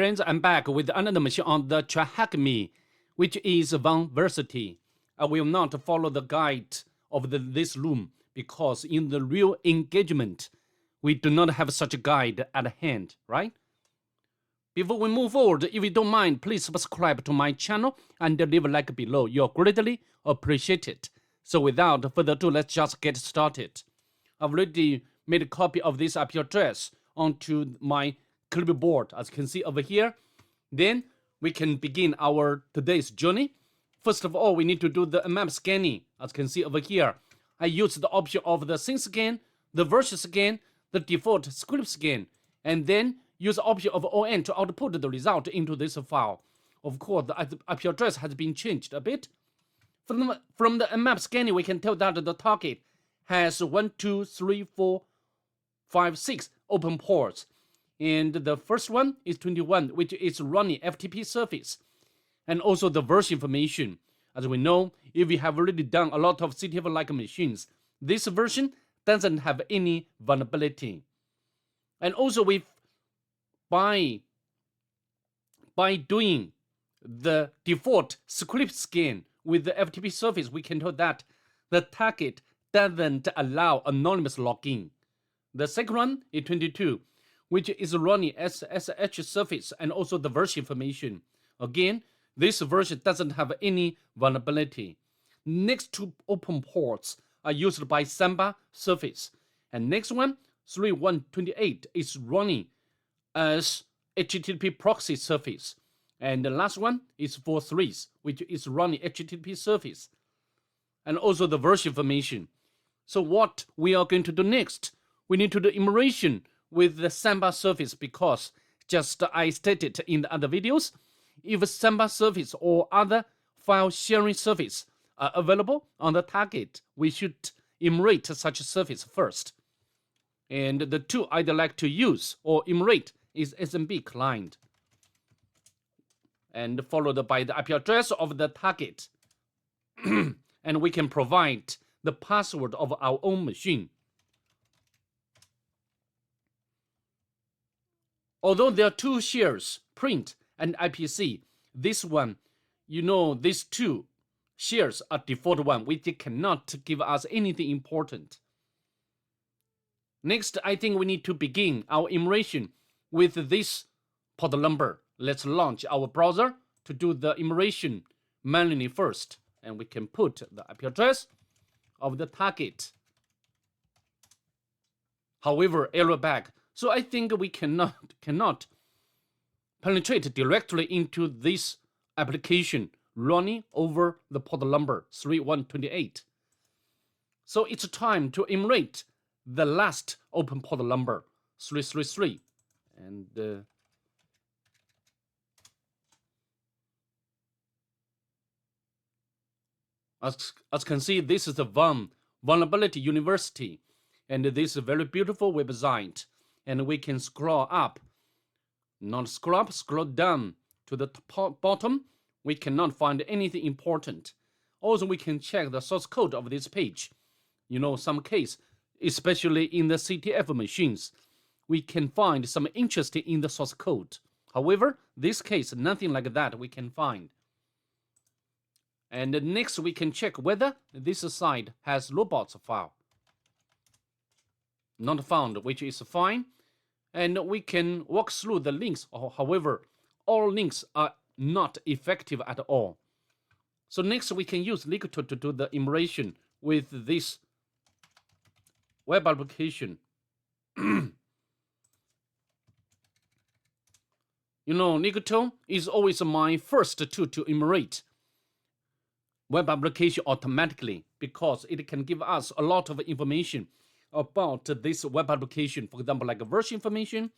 Friends, I'm back with another machine on the Tryhackme, which is Vulnversity. I will not follow the guide of this room because in the real engagement, we do not have such a guide at hand, right? Before we move forward, if you don't mind, please subscribe to my channel and leave a like below. You're greatly appreciated. So without further ado, let's just get started. I've already made a copy of this IP address onto my clipboard, as you can see over here. Then we can begin our today's journey. First of all, we need to do the map scanning, as you can see over here. I use the option of the scene scan, the version scan, the default script scan, and then use the option of ON to output the result into this file. Of course, the IP address has been changed a bit. From the map scanning, we can tell that the target has 1, 2, 3, 4, 5, 6 open ports. And the first one is 21, which is running FTP service. And also the version information. As we know, if we have already done a lot of CTF-like machines, this version doesn't have any vulnerability. And also by doing the default script scan with the FTP service, we can tell that the target doesn't allow anonymous login. The second one is 22, which is running SSH service and also the version information. Again, this version doesn't have any vulnerability. Next two open ports are used by Samba service. And next one, 3128, is running as HTTP proxy service. And the last one is 43, which is running HTTP service. And also the version information. So what we are going to do next, we need to do immersion with the Samba service because, just I stated in the other videos, if Samba service or other file sharing service are available on the target, we should emirate such a service first. And the two I'd like to use or emirate is SMB client, and followed by the IP address of the target. And we can provide the password of our own machine. Although there are two shares, print and IPC, this one, these two shares are default one, which cannot give us anything important. Next, I think we need to begin our immersion with this port number. Let's launch our browser to do the immersion manually first. And we can put the IP address of the target. However, error back. So I think we cannot penetrate directly into this application running over the port number 3128. So it's time to emirate the last open port number 333. And as you can see, this is the Vulnerability University. And this is a very beautiful website. And we can scroll up, not scroll up, scroll down to the bottom. We cannot find anything important. Also, we can check the source code of this page. Some case, especially in the CTF machines, we can find some interest in the source code. However, this case, nothing like that we can find. And next, we can check whether this site has robots file. Not found, which is fine. And we can walk through the links. However, all links are not effective at all. So next, we can use Ligato to do the immersion with this web application. Ligato is always my first tool to emirate web application automatically because it can give us a lot of information about this web application. For example, like version information,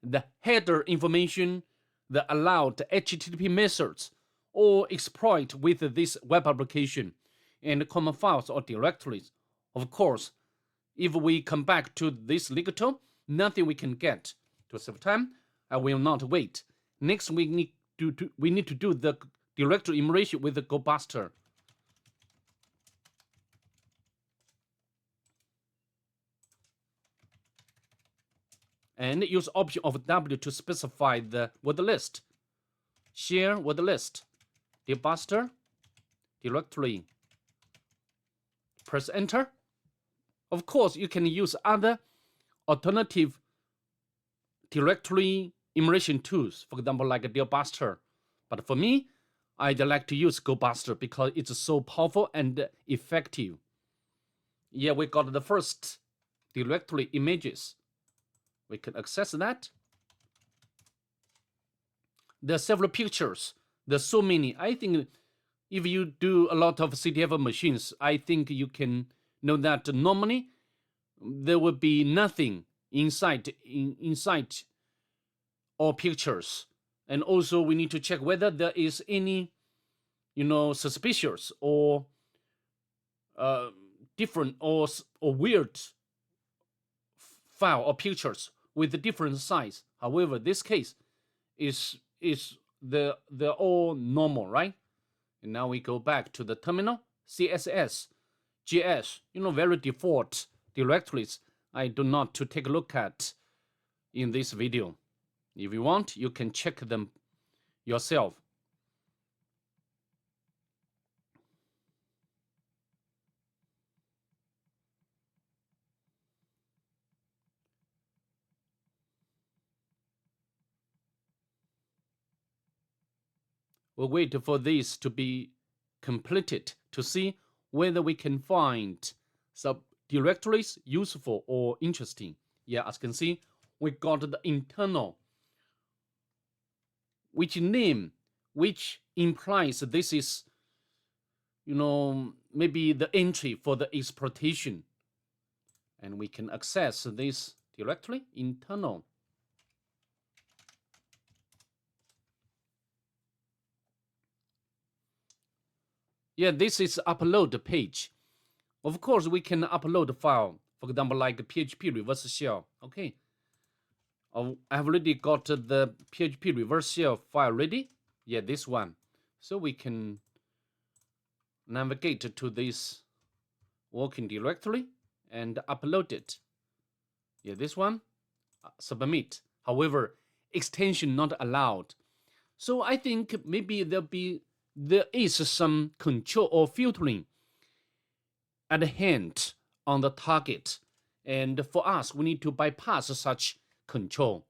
the header information, the allowed HTTP methods, or exploit with this web application, and common files or directories. Of course, if we come back to this Ligato, nothing we can get. To save time, I will not wait. Next, we need to do the directory immersion with the GoBuster. and use Option of W to specify the word list. Share word list, debuster, directory. Press enter. Of course, you can use other alternative directory emulation tools, for example, like debuster. But for me, I'd like to use GoBuster because it's so powerful and effective. Yeah, we got the first directory images. We can access that. There are several pictures. There's so many. I think if you do a lot of CTF machines, I think you can know that normally there will be nothing inside all pictures. And also we need to check whether there is any, suspicious or different or weird file or pictures with a different size. However, this case is they're all normal, right? And now we go back to the terminal. CSS, GS, very default directories. I do not to take a look at in this video. If you want, you can check them yourself. We'll wait for this to be completed to see whether we can find subdirectories useful or interesting. Yeah, as you can see, we got the internal, which name, which implies this is, maybe the entry for the exploitation. And we can access this directly internal. Yeah, this is upload page. Of course, we can upload a file, for example, like PHP reverse shell. Okay, I've already got the PHP reverse shell file ready. Yeah, this one. So we can navigate to this working directory and upload it. Yeah, this one, submit. However, extension not allowed. So I think maybe there is some control or filtering at hand on the target. And for us, we need to bypass such control.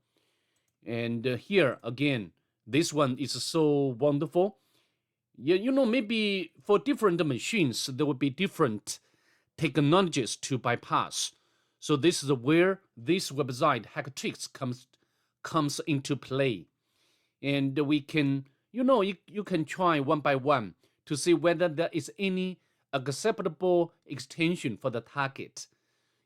And here again, this one is so wonderful. Yeah, maybe for different machines, there will be different technologies to bypass. So this is where this website Hacktricks comes into play. And we can, you can try one by one to see whether there is any acceptable extension for the target.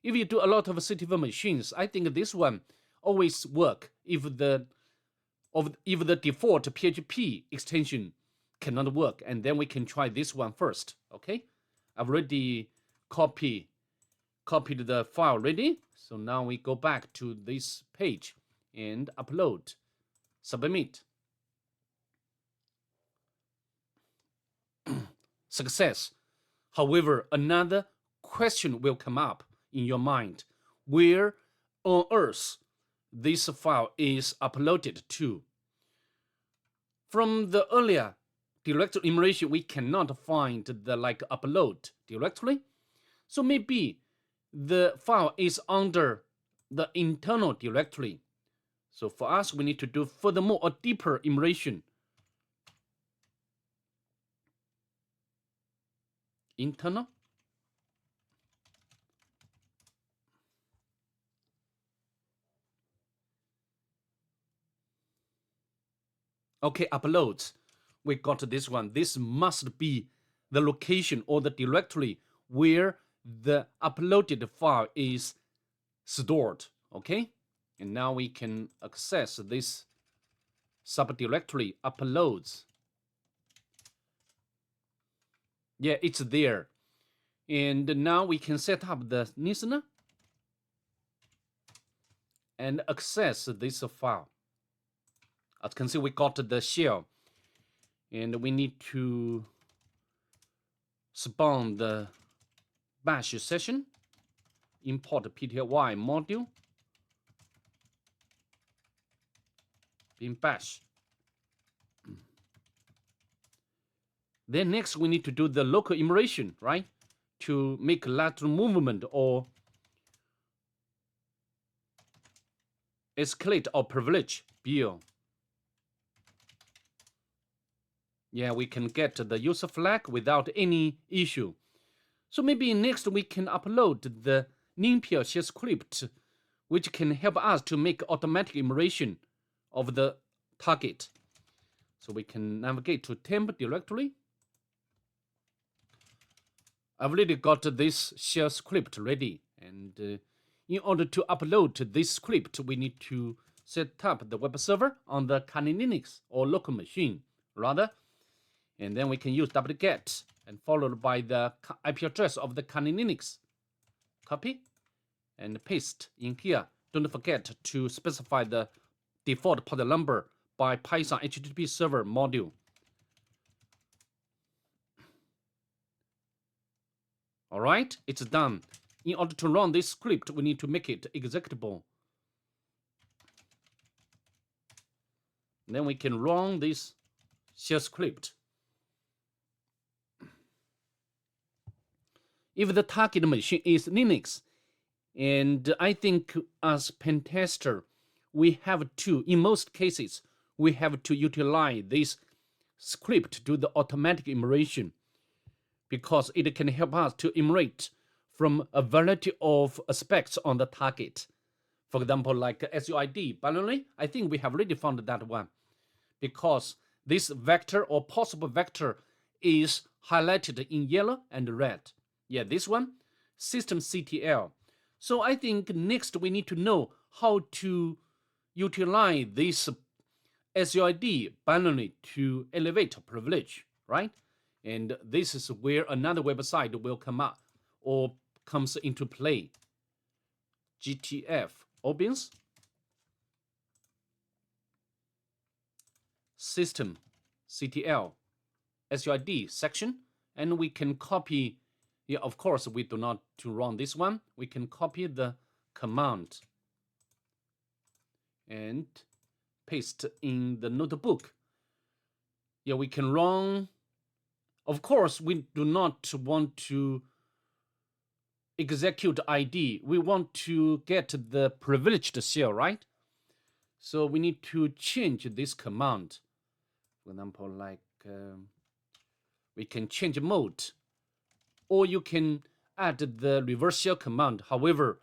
If you do a lot of CTV machines, I think this one always work if the default PHP extension cannot work, and then we can try this one first. Okay, I've already copied the file already. So now we go back to this page and upload, submit. Success. However, another question will come up in your mind. Where on earth this file is uploaded to? From the earlier directory emulation, we cannot find the upload directly. So maybe the file is under the internal directory. So for us, we need to do furthermore a deeper emulation. Internal. Okay, uploads. We got this one. This must be the location or the directory where the uploaded file is stored. Okay, and now we can access this subdirectory uploads. Yeah, it's there. And now we can set up the listener and access this file. As you can see, we got the shell. And we need to spawn the bash session, import pty module, bin bash. Then next we need to do the local immersion, right? To make lateral movement or escalate our privilege bill. Yeah, we can get the user flag without any issue. So maybe next we can upload the NinPL shell script, which can help us to make automatic immersion of the target. So we can navigate to temp directory. I've already got this shell script ready, and in order to upload this script, we need to set up the web server on the Kali Linux or local machine, rather, and then we can use wget and followed by the IP address of the Kali Linux. Copy and paste in here. Don't forget to specify the default port number by Python HTTP server module. All right, it's done. In order to run this script, we need to make it executable. And then we can run this shell script. If the target machine is Linux, and I think as pentester, we have to, in most cases, we have to utilize this script to do the automatic immersion, because it can help us to immerse from a variety of aspects on the target. For example, like SUID binary, I think we have already found that one, because this vector or possible vector is highlighted in yellow and red. Yeah, this one, system CTL. So I think next we need to know how to utilize this SUID binary to elevate privilege, right? And this is where another website will come up or comes into play. GTF opens system CTL SUID section, and we can copy. Yeah, of course, we do not to run this one. We can copy the command and paste in the notebook. Yeah, we can run. Of course, we do not want to execute ID. We want to get the privileged shell, right? So we need to change this command. For example, like we can change mode, or you can add the reverse shell command. However,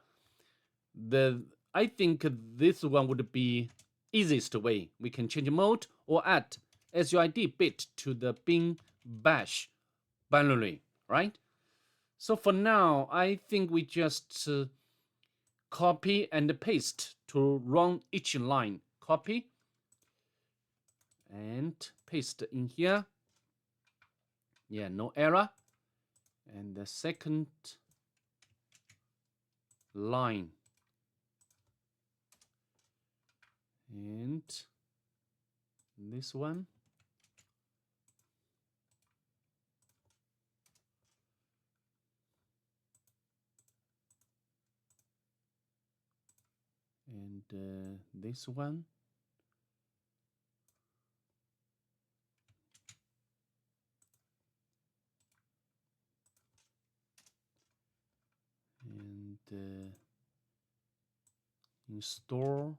I think this one would be easiest way. We can change mode or add SUID bit to the bin bash binary, right? So for now, I think we just copy and paste to run each line. Copy and paste in here. Yeah, no error. And the second line. And this one. And this one. And install.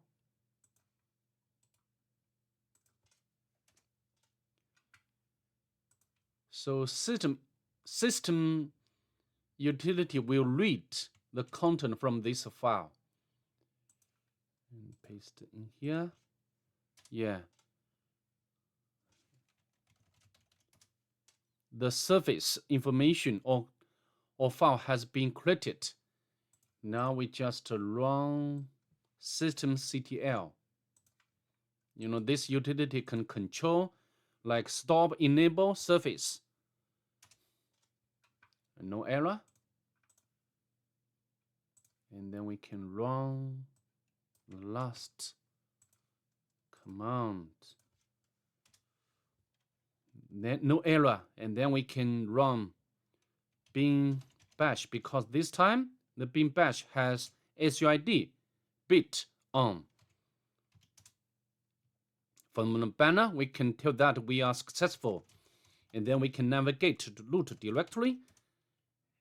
So system utility will read the content from this file. And paste in here. Yeah. The surface information or file has been created. Now we just run systemctl. You know, this utility can control like stop, enable, surface. No error. And then we can run the last command. Then no error. And then we can run bin bash, because this time the bin bash has SUID bit on. From the banner, we can tell that we are successful. And then we can navigate to the root directory.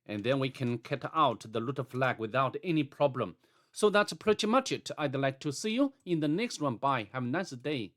And then we can cut out the root flag without any problem. So that's pretty much it. I'd like to see you in the next one. Bye. Have a nice day.